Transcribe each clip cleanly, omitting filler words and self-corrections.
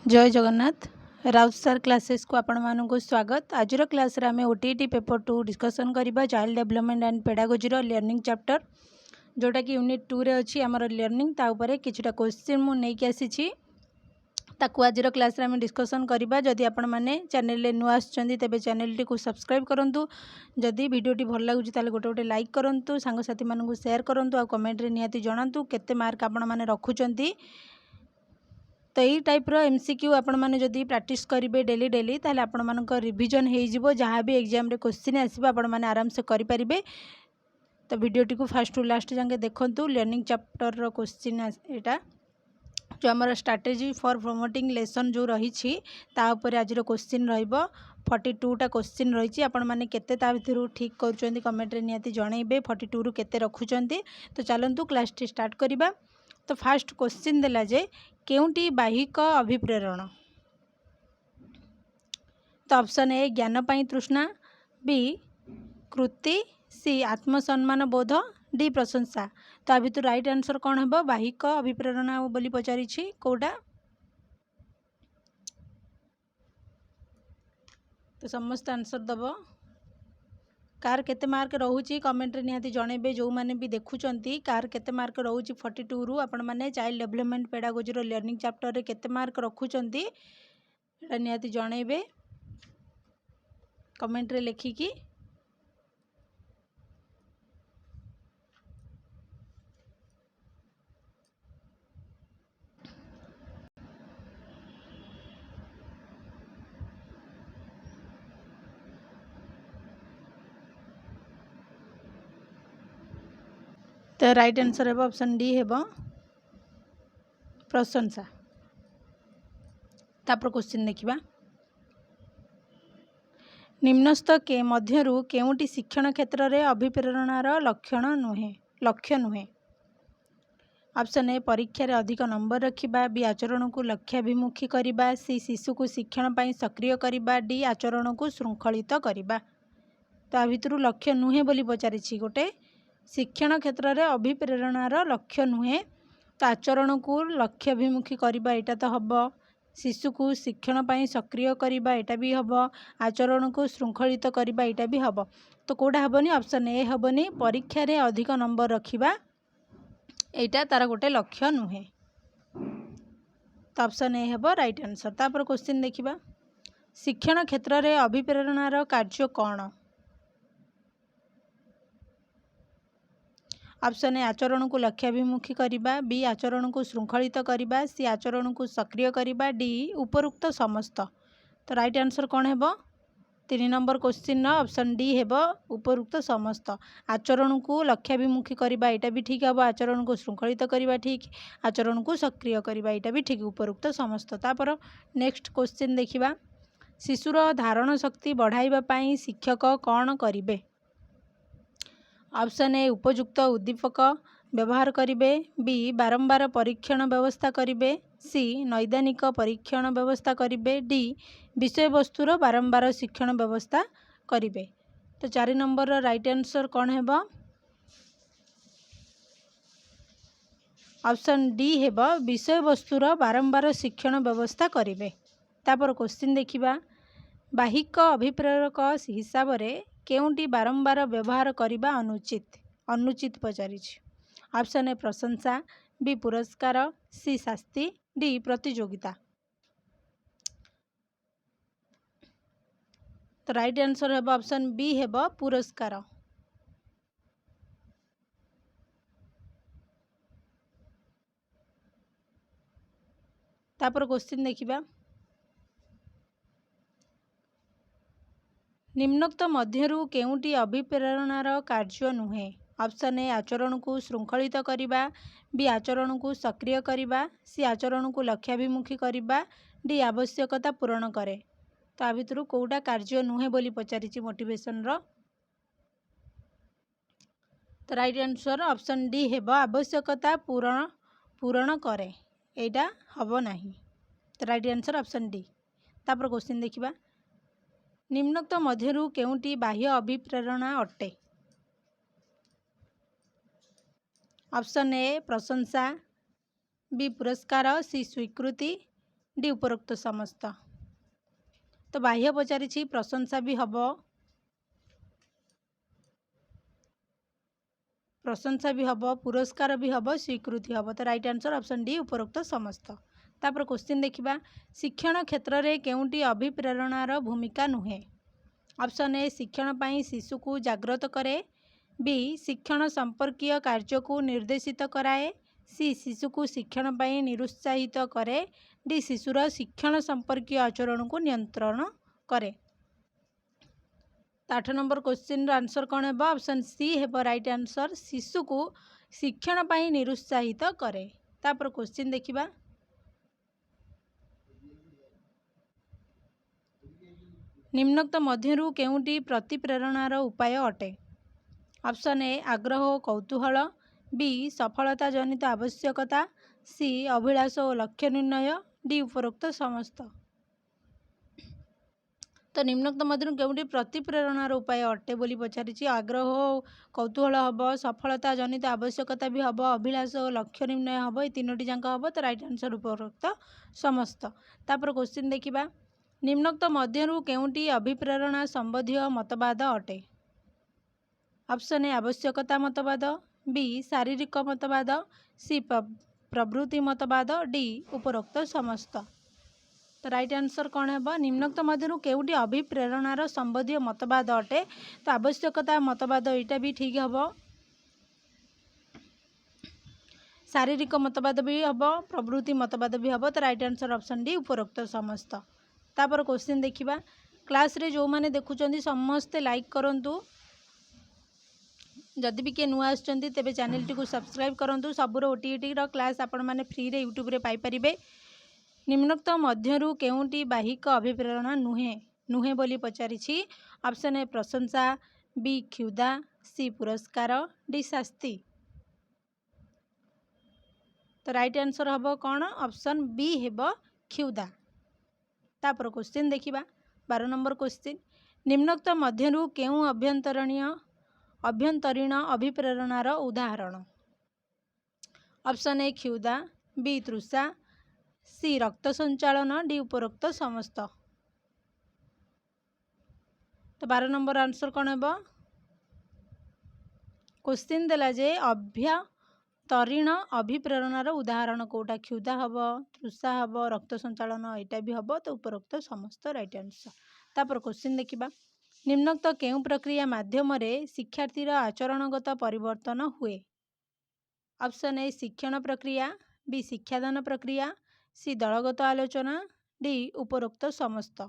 जय जगन्नाथ। राउत सार क्लासेस को आपण मानक स्वागत। आज क्लास रे आमे ओटीटी पेपर 2 डिस्कसन करिबा चाइल्ड डेवलपमेंट एंड पेडागोजी रो लर्निंग चैप्टर जोटा कि यूनिट 2 रे अछि हमर लर्निंग ता ऊपर किछटा क्वेश्चन मु नै कि आसीछि ताकू आज क्लास रे आमे डिस्कसन करिबा। जदि आपण माने चैनल रे नुआ आछंदी तबे चैनल टी को सब्सक्राइब करंतु। जदि वीडियो टी भल लागुची ताले गोटे गोटे लाइक करंतु, सांग साथी मानकु शेयर करंतु आ कमेंट रे नियाती जणांतु केते मार्क आपण माने रखुचंती। तो यही टाइप एमसीक्यू आपण मैंने जदि प्रैक्टिस करेंगे डेली डेली ताले आपण मानक रिविजन हो जहाँ भी एग्जाम रे क्वेश्चन आसो आपण मैंने आराम से करेंगे। तो वीडियोटी को फास्ट टू लास्ट जाके देखंतु। लर्निंग चैप्टर रो क्वेश्चन एटा जो आमर स्ट्रैटेजी फॉर प्रमोटिंग लेसन जो रही तापर आज क्वेश्चन रहिबो 42टा क्वेश्चन रही। आपण मैंने केते ता भितरु ठीक करूचंती कमेंट रे नियाती जणैबे 42 रु केते रखुचंती। तो चलंतु क्लास टी स्टार्ट करिबा। तो फास्ट क्वेश्चन देला जे केउंटी बाहिक अभिप्रेरण। तो ऑप्शन ए ज्ञान पाई तृष्णा, बी कृति, सी आत्मसम्मान बोध, डी प्रशंसा। तो आ भितर राइट आंसर कौन है? बाहिक अभिप्रेरणा बोली पचारि कौटा। तो समस्त आंसर दब। कार केते मार्क रोची कमेंट रे निहाती जणेबे। जो माने भी देखुचंती कार केते मार्क रोची 42 रु आपण माने चाइल्ड डेवलपमेंट पेडागोजी रो लर्निंग चैप्टर रे केते मार्क रखुचंती एटा निहाती जणेबे कमेंट रे लिखिकी। तो राइट आंसर है ऑप्शन डी है प्रशंसा। तापर क्वेश्चन देखिबा। निम्नस्थ के मध्यरु केउटी शिक्षण क्षेत्र रे अभिप्रेरणार लक्ष्य नुहे। ऑप्शन ए परीक्षा रे अधिक नंबर रखिबा, बी आचरण को लक्ष्याभिमुखी करिबा, सी शिशु को शिक्षण पई सक्रिय करिबा, डी आचरण को श्रृंखलित करिबा। तो आ भितरु लक्ष्य नुहे बोली पचारिछि गोटे शिक्षण क्षेत्र रे अभिप्रेरणार लक्ष्य नुहे। तो आचरण को लक्ष्याभिमुखी करिबा एटा तो हबो, शिशु को शिक्षण पई सक्रिय करिबा एटा भी हबो, आचरण को श्रृंखलित करिबा एटा भी हबो। तो कोडा हबनी? ऑप्शन ए हबनी परीक्षा रे अधिक नंबर रखिबा एटा तार गोटे लक्ष्य नुहे। तो ऑप्शन ए हबो राइट आंसर। तापर क्वेश्चन देखिबा। शिक्षण क्षेत्र रे अभिप्रेरणार कार्य कौन? ऑप्शन ए आचरण को लक्ष्याभिमुखी करिबा, बी आचरण को श्रृंखलित करिबा, सी आचरण को सक्रिय करिबा, डी उपरोक्त समस्त। तो राइट आंसर कौन है? 3 नंबर क्वेश्चन ऑप्शन डी है उपरोक्त समस्त। आचरण को लक्ष्याभिमुखी करिबा एटा भी ठीक है, आचरण को श्रृंखलित करिबा ठीक, आचरण को सक्रिय करिबा एटा भी ठीक, उपरोक्त समस्त। तापर नेक्स्ट क्वेश्चन देखिबा। शिशुर धारण शक्ति बढ़ाइबा पई शिक्षक कौन करिबे? ऑप्शन ए उपयुक्त उद्दीपक व्यवहार करिबे, बी बारंबार परीक्षण व्यवस्था करिबे, सी नैदानिक परीक्षण व्यवस्था करिबे, डी विषय वस्तुर बारंबार शिक्षण व्यवस्था करिबे। तो 4 नंबर राइट आंसर कौन है? ऑप्शन डी है विषय वस्तुर बारंबार शिक्षण व्यवस्था करिबे। तापर क्वेश्चन देखिबा। बाहिक अभिप्रेरक हिसाब रे केउंटी बारंबार व्यवहार करिबा अनुचित पचारिछि। ऑप्शन ए प्रशंसा, बी पुरस्कार, सी शास्ति, डी प्रतियोगिता। तो राइट आंसर है ऑप्शन बी है पुरस्कार। तापर क्वेश्चन देखिबा। निम्नोक्त मध्यरु केउंटी अभिप्रेरणार कार्य नुहे। ऑप्शन ए आचरण को श्रृंखलित करिबा, बी आचरण को सक्रिय करिबा, सी आचरण को लक्ष्याभिमुखी करिबा, डी आवश्यकता पूरण करे। तो आ भितरु कोउटा कार्य नुहे बोली पचारिछि मोटिवेशन रो। तो राइट आंसर ऑप्शन डी है आवश्यकता पूरण करे एटा हबो नाही। तो राइट आंसर ऑप्शन डी। तापर क्वेश्चन देखिबा। निम्नोक्त मध्यरु केउंटी बाह्य अभिप्रेरणा अटे। ऑप्शन ए प्रशंसा, बी पुरस्कार, सी स्वीकृति, डी उपरोक्त समस्त। तो बाह्य पचारि प्रशंसा भी हम, पुरस्कार भी हम, स्वीकृति हम। तो राइट आंसर ऑप्शन डी उपरोक्त समस्त। तापर क्वेश्चन देखिबा, शिक्षण क्षेत्र में केउंटी अभिप्रेरणार भूमिका नुहे? ऑप्शन ए शिक्षण पाई शिशु को जागृत करे, बी शिक्षण संपर्कीय कार्य को निर्देशित कराए, सी शिशु को शिक्षण पाई निरुत्साहित करे, डी शिशुर शिक्षण संपर्कीय आचरण को नियंत्रण करे। 8 नंबर क्वेश्चन आंसर कौन है? ऑप्शन सी है राइट आंसर, शिशु को शिक्षण पाई निरुत्साहित करे। तापर क्वेश्चन देखिबा, निम्नोक्त मध्यरु केउंटी प्रतिप्रेरणार उपाय अटे? ऑप्शन ए आग्रह और कौतूहल, बी सफलता जनित आवश्यकता, सी अभिलाष और लक्ष्य निर्णय, डी उपरोक्त समस्त। तो निम्नोक्त मध्यरु केउंटी प्रतिप्रेरणार उपाय अटे बोली पचारिछि? आग्रह और कौतूहल हम, सफलता जनित आवश्यकता भी हम, अभिलाष और लक्ष्य निर्णय हम, ये तीनोटी जाक हम। तो राइट आंसर उपरोक्त समस्त। तापर क्वेश्चन देखिबा, निम्नोक्त मध्यरु केउंटी अभिप्रेरणा संबंधी मतवाद अटे? ऑप्शन ए आवश्यकता मतवाद, बी शारीरिक मतवाद, सी प्रवृत्ति मतवाद, डी उपरोक्त समस्त। तो राइट आंसर कौन है? निम्नोक्त मध्यरु केउंटी अभिप्रेरणार संबंधी मतवाद अटे? तो आवश्यकता मतवाद यहाँ भी ठीक हम, शारीरिक मतवाद भी हम, प्रवृत्ति मतवाद भी हम। तो राइट आंसर ऑप्शन डी उपरोक्त समस्त। तापर क्वेश्चन देखिबा, क्लास रे जो माने देखुचंदी समस्ते लाइक करंतु, जदि भी किए नुआ आसुचंदी तेबे चैनल टी को सब्सक्राइब करंतु। सबुर ओटीईटी रो क्लास आपण माने फ्री रे यूट्यूब रे पाई परिबे। निम्नोक्त मध्यरु केउंटी बाहिक अभिप्रेरणा नुहे बोली पचारिछि? ऑप्शन ए प्रशंसा, बी क्षुधा, सी पुरस्कार, डी शास्ति। तो राइट आंसर हम कौन? ऑप्शन बी हेब क्षुधा। तापर क्वेश्चन देखिबा, 12 नंबर क्वेश्चन, निम्नोक्त मध्यरु केउ अभ्यंतरीण अभिप्रेरणार उदाहरण? ऑप्शन ए क्षुधा, बी तृषा, सी रक्त संचालन, डी उपरोक्त समस्त। तो 12 नंबर आंसर कौन है? क्वेश्चन देला जे अभ्यंतरीण अभिप्रेरणार उदाहरण कोटा? क्षुधा हम, तृषा हम, रक्त संचालन यहाँ भी हम। तो उपरोक्त समस्त राइट आंसर। तापर क्वेश्चन देखिबा, निम्नोक्त केउ प्रक्रिया माध्यम शिक्षार्थीर आचरणगत परिवर्तन हुए? ऑप्शन ए शिक्षण प्रक्रिया, बी शिक्षादान प्रक्रिया, सी दलगत आलोचना, डी उपरोक्त समस्त।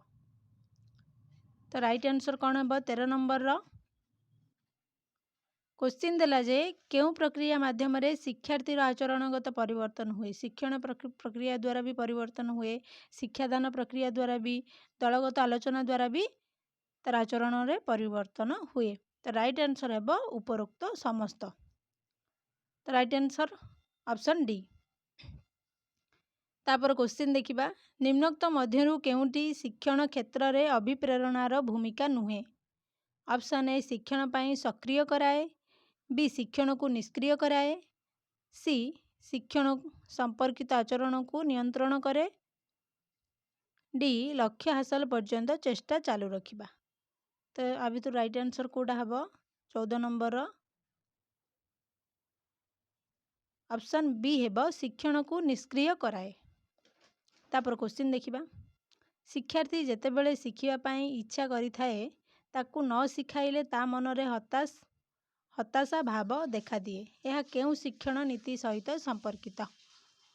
तो राइट आंसर कौन है? 13 नंबर क्वेश्चन देला जे केउ प्रक्रिया माध्यम शिक्षार्थीर आचरणगत परिवर्तन हुए? शिक्षण प्रक्रिया द्वारा भी परिवर्तन हुए, शिक्षादान प्रक्रिया द्वारा भी, दलगत आलोचना द्वारा भी तार आचरण में परिवर्तन हुए। तो राइट आंसर है उपरोक्त समस्त। तो राइट आंसर ऑप्शन डी। तापर क्वेश्चन देखिबा, निम्नोक्त मध्यरु केउंटी शिक्षण क्षेत्र में अभिप्रेरणार भूमिका नुहे? ऑप्शन ए शिक्षण पाई सक्रिय कराए, बी शिक्षण को निष्क्रिय कराए, सी शिक्षण संपर्कित आचरण को नियंत्रण करे, डी लक्ष्य हासिल पर्यंत चेष्टा चालू रखिबा। तो आ भीतर राइट आंसर कोटा हम? 14 नंबर ऑप्शन बी हेब शिक्षण को निष्क्रिय कराए। तापर क्वेश्चन देखिबा, शिक्षार्थी जेतेबेले शिखिबा पाई इच्छा करिथाए ताकू न शिखाइले ता मनरे हताशा भाव देखा दिए। यह केउ शिक्षण नीति सहित संपर्कित?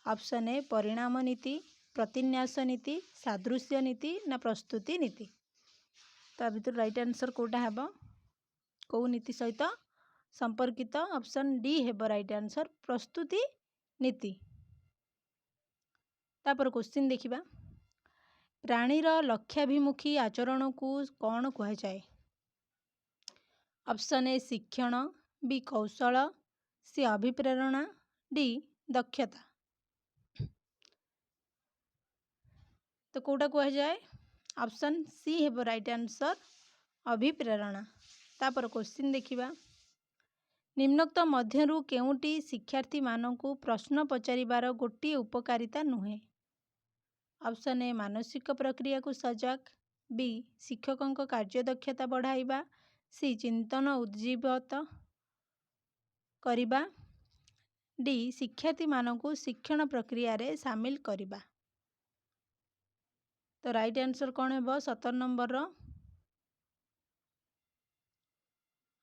ऑप्शन ए परिणाम नीति, प्रतिन्यास नीति, सादृश्य नीति ना प्रस्तुति नीति? तो भीतर राइट आंसर कोटा हम? कौ नीति सहित संपर्कित? ऑप्शन डी हेब राइट आंसर, प्रस्तुति नीति। तापर क्वेश्चन देखिबा, प्राणीर लक्ष्याभिमुखी आचरण को कौन कह जाए? ऑप्शन ए शिक्षण, बी कौशल, सी अभिप्रेरणा, डी दक्षता। तो कोटा कह जाए? ऑप्शन सी हेब राइट आंसर, अभिप्रेरणा। तापर क्वेश्चन देखिबा, निम्नोक्त मध्यरु केउंटी शिक्षार्थी मानकु प्रश्न पचारिबार गोटे उपकारिता नुहे? ऑप्शन ए मानसिक प्रक्रिया को सजग, बी शिक्षकों कार्यदक्षता बढ़ाइबा, सी चिंतन उज्जीवित करिबा, डी शिक्षार्थी मानकु शिक्षण प्रक्रिया रे शामिल करिबा। तो राइट आंसर कौन है? 17 नंबर रो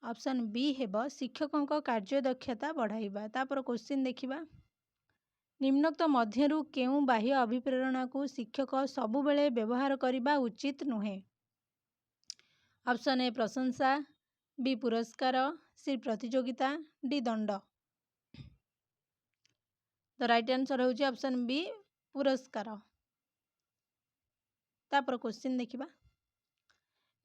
ऑप्शन बी है शिक्षकों कार्यदक्षता बढ़ाइबा। तापर क्वेश्चन देखिबा, निम्नोक्त मध्यरु केउ बाह्य अभिप्रेरणा को शिक्षक सबुबेले व्यवहार करिबा उचित नुहे? ऑप्शन ए प्रशंसा, बी पुरस्कार, सी प्रतियोगिता, डी दंड। तो राइट आंसर होची ऑप्शन बी पुरस्कार। तापर क्वेश्चन देखिबा,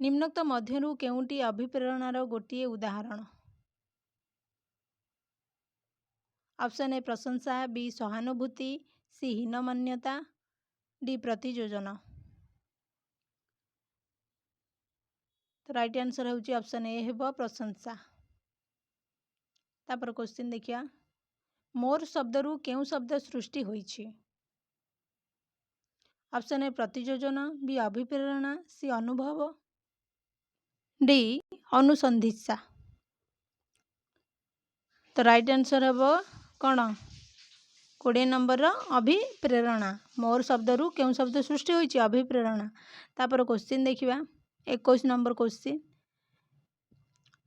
निम्नोक्त मध्यरु केउटी अभिप्रेरणार गोटे उदाहरण? ऑप्शन ए प्रशंसा, बी सहानुभूति, सी हीनमान्यता, डी प्रतियोजन। तो राइट आंसर होची ऑप्शन ए हेबो प्रशंसा। तापर क्वेश्चन देखिया, मोर शब्दरु केउ शब्द सृष्टि होईछि? ऑप्शन ए प्रतियोजन, बी अभिप्रेरणा, सी अनुभव, डी अनुसंधित्सा। तो राइट आंसर हेबो कौन? 20 नंबर अभिप्रेरणा। मोर शब्दरु केउ शब्द सृष्टि होईछि? अभिप्रेरणा। तापर क्वेश्चन देखिबा, 21 नंबर क्वेश्चन,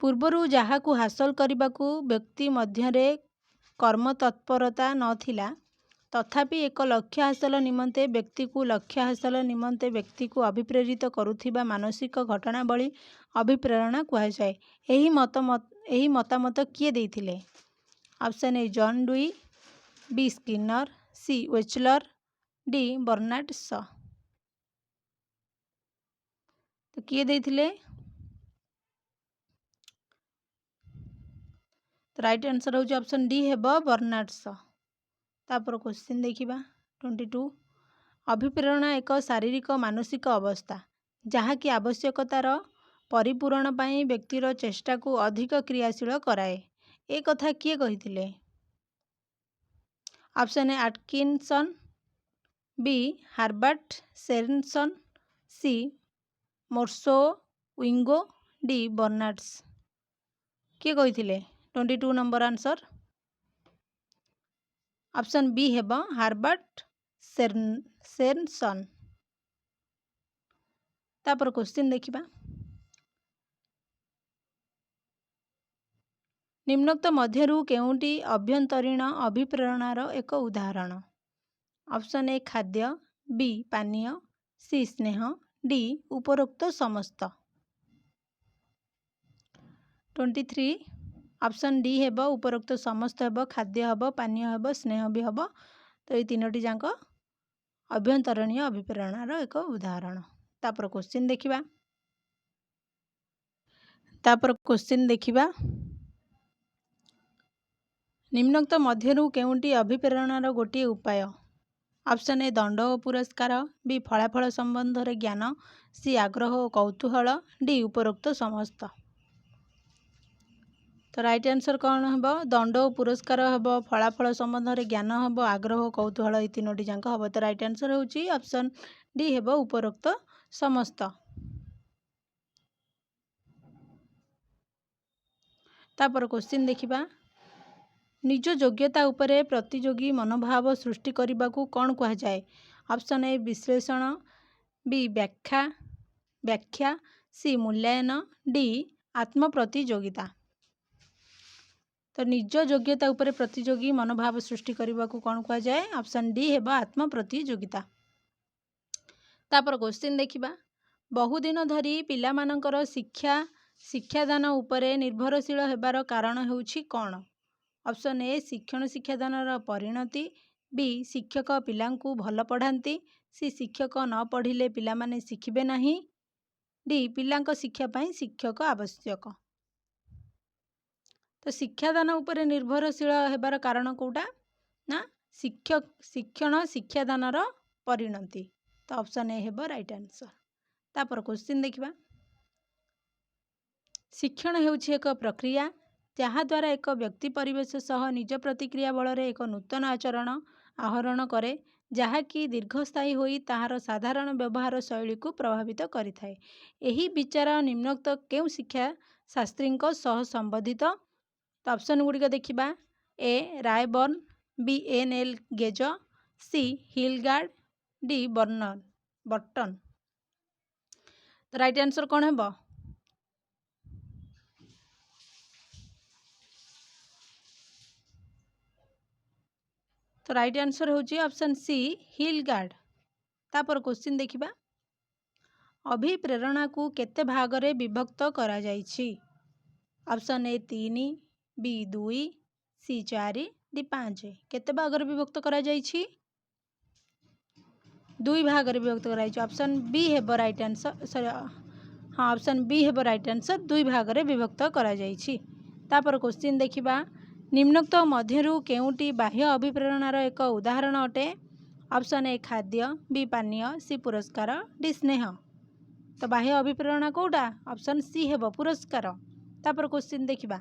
पूर्वरु जहाकु हासिल करबाकू व्यक्ति मध्यरे कर्म तत्परता नथिला, तथापि एक लक्ष्य हासिल निमंते व्यक्ति को लक्ष्य हासिल निमंते व्यक्ति को अभिप्रेरित करुथिबा मानसिक घटनावली अभिप्रेरणा कुहाଯାଏ। एही मतामत किए देइथिले? Option A John Dewey, B Skinner, C Wechsler, D Bernard Shaw. तो किए देइथिले? तो राइट आंसर होची ऑप्शन डी हेबो बर्नार्ड शॉ। तापर क्वेश्चन देखिबा 22, अभिप्रेरणा एक शारीरिक मानसिक अवस्था जहाँकि आवश्यकतार परिपूरण पाई व्यक्तिर चेष्टा को अधिक क्रियाशील कराए। ए कथा किए कहिथिले? Option A Atkinson, B Herbert Sorenson, C Morse Wingo, D Bernard's. किए कहिथिले? 22 नंबर आंसर ऑप्शन बी हेबो हार्बर्ट शेरसन। तापर क्वेश्चन देखिबा, निम्नोक्त मध्यरु केउटी अभ्यंतरीण अभिप्रेरणार एक उदाहरण? ऑप्शन ए खाद्य, बी पानीय, सी स्नेह, डी उपरोक्त समस्त। 23 ऑप्शन डी हेबो उपरोक्त समस्त हेबो, खाद्य हेबो, पानीय हेबो, स्नेह भी हेबो। तो ये तीनोटी जाक अभ्यंतरणीय अभिप्रेरणार एक उदाहरण। तापर क्वेश्चन देखिबा, निम्नोक्त मध्यरु केउटी अभिप्रेरणार गोटे उपाय? ऑप्शन ए दंड और पुरस्कार, बी फलाफल संबंध रे ज्ञान, सी आग्रह और कौतूहल, डी उपरोक्त समस्त। तो राइट आंसर कौन हेबो? दंड और पुरस्कार हेबो, फलाफल संबंध रे ज्ञान हेबो, आग्रह और कौतूहल, ये तीनोटी जाक हेबो। तो राइट आंसर होची ऑप्शन डी हेबो उपरोक्त समस्त। तापर क्वेश्चन देखिबा, निज योग्यता उपरे प्रतियोगी मनोभाव सृष्टि करने कौन कहुए? ऑप्शन ए विश्लेषण, बी व्याख्या, सी मूल्यांकन, डी आत्म प्रतियोगिता। तो निज योग्यता उपरे प्रतियोगी मनोभाव सृष्टि करने कौन कहुए? ऑप्शन डी हेबा आत्म प्रतियोगिता। तापर क्वेश्चन देखिबा, बहुदिन धरी पिलामानंकर शिक्षादान उपरे निर्भरशील हेबार कारण हेउछि कौन? ऑप्शन ए शिक्षण शिक्षादानर परिणति, बी शिक्षक पिलांकु भल पढ़ाती, सी शिक्षक न पढ़िले पिलामाने शिखिबे नाही, डी पिलांक शिक्षा पाई शिक्षक आवश्यक। तो शिक्षादान उपरे निर्भरशील हेबार कारण कोटा ना शिक्षण शिक्षादानर परिणति। तो ऑप्शन ए हेबो राइट आंसर। तापर क्वेश्चन देखिबा, शिक्षण हेउछि एक प्रक्रिया जहाँ द्वारा एक व्यक्ति परिवेश सह निज प्रतिक्रिया बल रे एक नूतन आचरण आहरण करे ଯାହାକି ଦୀର୍ଘସ୍ଥାୟୀ ହୋଇ ତାହାର ସାଧାରଣ ବ୍ୟବହାର ଶୈଳୀକୁ ପ୍ରଭାବିତ କରିଥାଏ। ଏହି ବିଚାର ନିମ୍ନୋକ୍ତ କେଉଁ ଶିକ୍ଷା ଶାସ୍ତ୍ରୀଙ୍କ ସହ ସମ୍ବନ୍ଧିତ? ତ ଅପସନ୍ ଗୁଡ଼ିକ ଦେଖିବା। A Rayburn, B NL. Gage, C Hilgard, D Burton. ତ ରାଇଟ୍ ଆନ୍ସର କ'ଣ ହେବ? ତ ରାଇଟ୍ ଆନ୍ସର ହେଉଛି ଅପସନ୍ ସି ହିଲଗାର୍ଡ। ତାपर क्वेश्चन देखिबा। अभिप्रेरणा को केते भागरे विभक्त करा जायछि? Option A 3, B 2, C 4, D 5। केते भागरे विभक्त करा जायछि? 2 भागरे विभक्त करा जायछि। ऑप्शन बी हेबो राइट आंसर। सॉरी हाँ, ऑप्शन बी हेबो राइट आंसर। 2 भागरे विभक्त करा जायछि। तापर क्वेश्चन देखिबा। निम्नोक्त मध्यरु केउटी बाह्य अभिप्रेरणार एक उदाहरण अटे? ऑप्शन ए खाद्य, बी पानीय, सी पुरस्कार, डी स्नेह। तो बाह्य अभिप्रेरणा कोटा? ऑप्शन सी हेबो पुरस्कार। तापर क्वेश्चन देखिबा।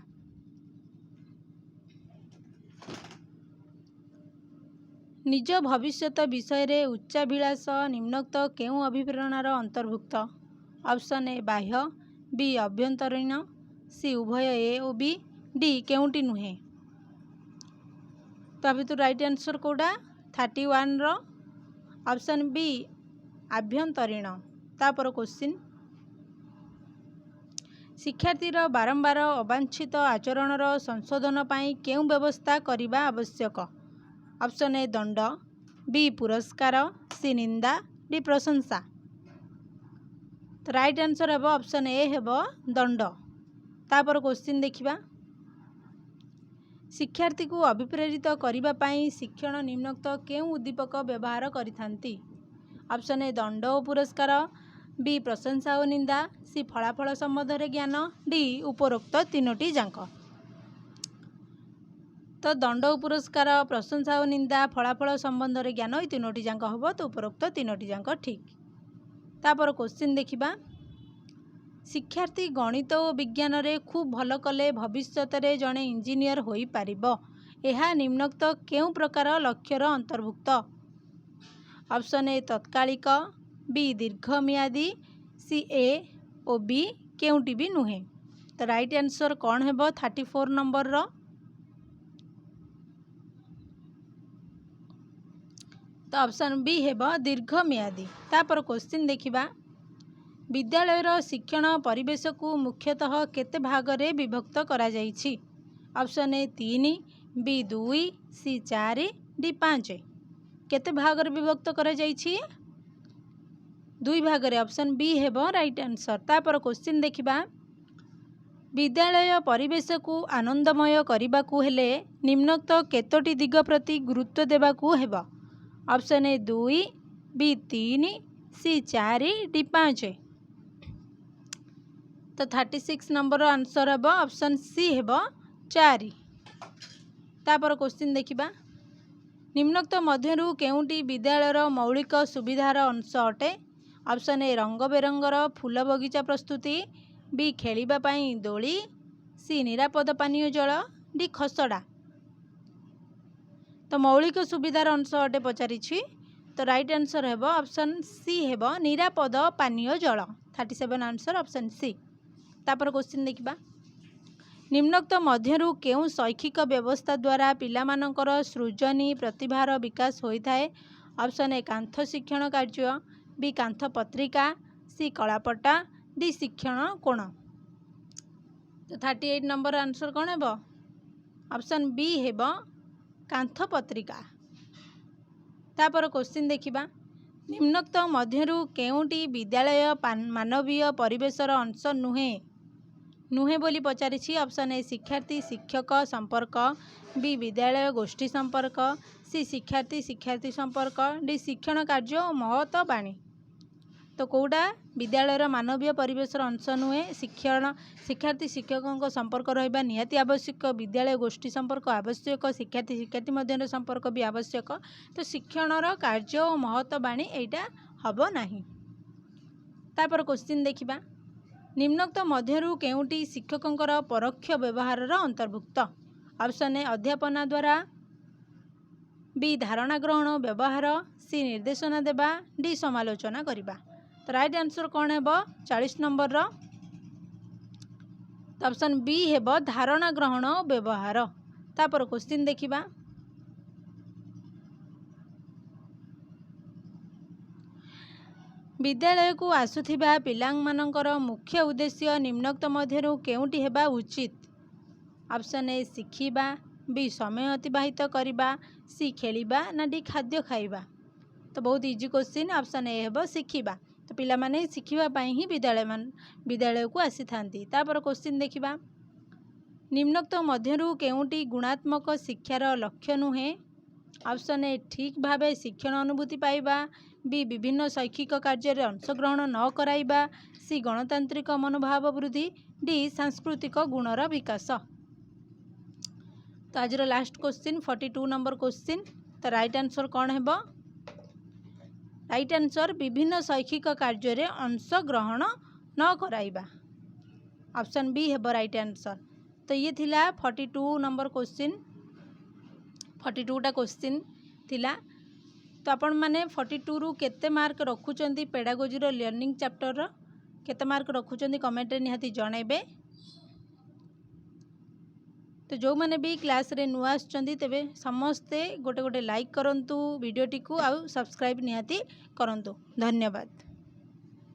निज भविष्यत विषय रे उच्चाभिलाष निम्नोक्त केउ अभिप्रेरणार अंतर्भुक्त? ऑप्शन ए बाह्य, बी अभ्यंतरीण, सी उभय ए और बी, डी केउटी नुहे। तो अभी तो राइट आंसर कोटा? 31 रो ऑप्शन बी आभ्यंतरीण। तापर क्वेश्चन। शिक्षार्थी बारंबार अवांछित आचरणर संशोधन पाई केउ व्यवस्था करने आवश्यक? ऑप्शन ए दंड, बी पुरस्कार, सी निंदा, डी प्रशंसा। तो राइट आंसर हेबो ऑप्शन ए हेबो दंड। तापर क्वेश्चन देखिबा। शिक्षार्थी को अभिप्रेरित करने पाई शिक्षण निम्नोक्त केउ उद्दीपक व्यवहार करिथांती? ऑप्शन ए दंड और पुरस्कार, बी प्रशंसा और निंदा, सी फलाफल संबंध रे ज्ञान, डी उपरोक्त तीनोटी जांक। तो दंड और पुरस्कार, प्रशंसा और निंदा, फलाफल संबंध रे ज्ञान ये तीनोटी जांक हबो। तो उपरोक्त तीनोटी जांक ठीक। तापर क्वेश्चन देखिबा। शिक्षार्थी गणित और विज्ञान रे खूब भल कले भविष्यत रे जणे इंजीनियर होई पारिबो। एहा निम्नोक्त केउ प्रकार लक्ष्यर अंतर्भुक्त? ऑप्शन ए तत्कालिक, बी दीर्घमियादी, सी ए और बी केउटी भी नुहे। तो राइट आंसर कौन हेबो 34 नंबर रो? तो ऑप्शन बी हेबो दीर्घमियादी। तापर क्वेश्चन देखिबा। विद्यालय रो शिक्षण परिवेश को मुख्यतः केते भागरे विभक्त करा जायछि? Option A 3, B 2, C 4, D 5। केते भागरे विभक्त करा जायछि? 2 भागरे। ऑप्शन बी हेबो राइट आंसर। तापर क्वेश्चन देखिबा। विद्यालय परिवेश को आनंदमय करबा को हेले निम्नोक्त केतोटी दिग प्रति गुरुत्व देबा को हेबो? Option A 2, B 3, C 4, D 5। तो 36 नंबर आंसर हेबो ऑप्शन सी हेबो 4। तापर क्वेश्चन देखिबा। निम्नोक्त मध्यरु केउटी विद्यालयर मौलिक सुविधार अंश अटे? ऑप्शन ए रंग बेरंगर फूल बगीचा प्रस्तुति, बी खेलिबा पाई दोली, सी निरापद पानीय जल, डी खसड़ा। तो मौलिक सुविधार अंश अटे पचारिछि। तो राइट आंसर हेबो ऑप्शन सी हेबो निरापद पानीय जल। 37 आंसर ऑप्शन सी। तापर क्वेश्चन देखिबा। निम्नोक्त मध्यरु केउ शैक्षिक व्यवस्था द्वारा पिलामानकर सृजनी प्रतिभार विकास होइथाए? ऑप्शन ए कांथ शिक्षण कार्य, बी कांथ पत्रिका, सी कलापट्टा, डी शिक्षण कोण। तो 38 नंबर आंसर कौन हेबो? ऑप्शन बी हेबो कांथ पत्रिका। तापर क्वेश्चन देखिबा। निम्नोक्त मध्यरु केउटी विद्यालय मानवीय परिवेशर अंश नुहे? नुहे बोली पचारिछि। ऑप्शन ए शिक्षार्थी शिक्षक संपर्क, बी विद्यालय गोष्ठी संपर्क, सी शिक्षार्थी शिक्षार्थी संपर्क, डी शिक्षण कार्य और महत बाणी। तो कौटा विद्यालयर मानवीय परिवेशर अंश नुहे? शिक्षार्थी शिक्षकों संपर्क रहिबा निहाती आवश्यक, विद्यालय गोष्ठी संपर्क आवश्यक, शिक्षार्थी शिक्षार्थी मध्य संपर्क भी आवश्यक। तो शिक्षणर कार्य और महत बाणी एटा हबो नाही। तापर क्वेश्चन देखिबा। निम्नोक्त मध्यरु केउटी शिक्षकों परोक्ष व्यवहार अंतर्भुक्त? ऑप्शन ए अध्यापना द्वारा, बी धारणा ग्रहण व्यवहार, सी निर्देशना देबा, डी समालोचना करबा। तो राइट आंसर कौन है 40 नंबर रो तो ऑप्शन बी है धारणा ग्रहण व्यवहार। तापर क्वेश्चन देखिबा विद्यालय को आसुथिबा पिलांमानंकर मुख्य उद्देश्य निम्नोक्त मध्यरु केउंटी हेबा उचित। ऑप्शन ए शिखिबा, बी समय अतिबाहित करबा, सी खेलिबा ना डी खाद्य खाइबा। तो बहुत इजी क्वेश्चन ऑप्शन ए हेबो शिखिबा। तो पिला माने शिखिबा पई ही विद्यालय को आसी थांती। तापर क्वेश्चन देखिबा निम्नोक्त मध्यरु केउंटी गुणात्मक शिक्षार लक्ष्य नुहे। ऑप्शन ए ठीक भावे शिक्षण अनुभूति पाइबा, बी विभिन्न शैक्षिक कार्य रे अंशग्रहण न कराइबा, सी गणतांत्रिक मनोभाव वृद्धि, डी सांस्कृतिक गुणर विकास। तो आज लास्ट क्वेश्चन 42 नंबर क्वेश्चन। तो राइट आंसर कौन है राइट आंसर विभिन्न शैक्षिक कार्य रे अंशग्रहण न कराइबा। ऑप्शन बी है राइट आंसर। तो ये थिला 42 नंबर क्वेश्चन 42टा क्वेश्चन थिला। तो आपण माने 42 रु केते मार्क रखुचंती पेडागोजी रो लर्निंग चैप्टर रो केते मार्क रखुचंती कमेंट रे निहाती जणाइबे। तो जो मैंने भी क्लास रे नुआ आछंती तेबे समस्ते गोटे गोटे लाइक करंतु वीडियो टी को आ सब्सक्राइब निहाती करंतु। धन्यवाद।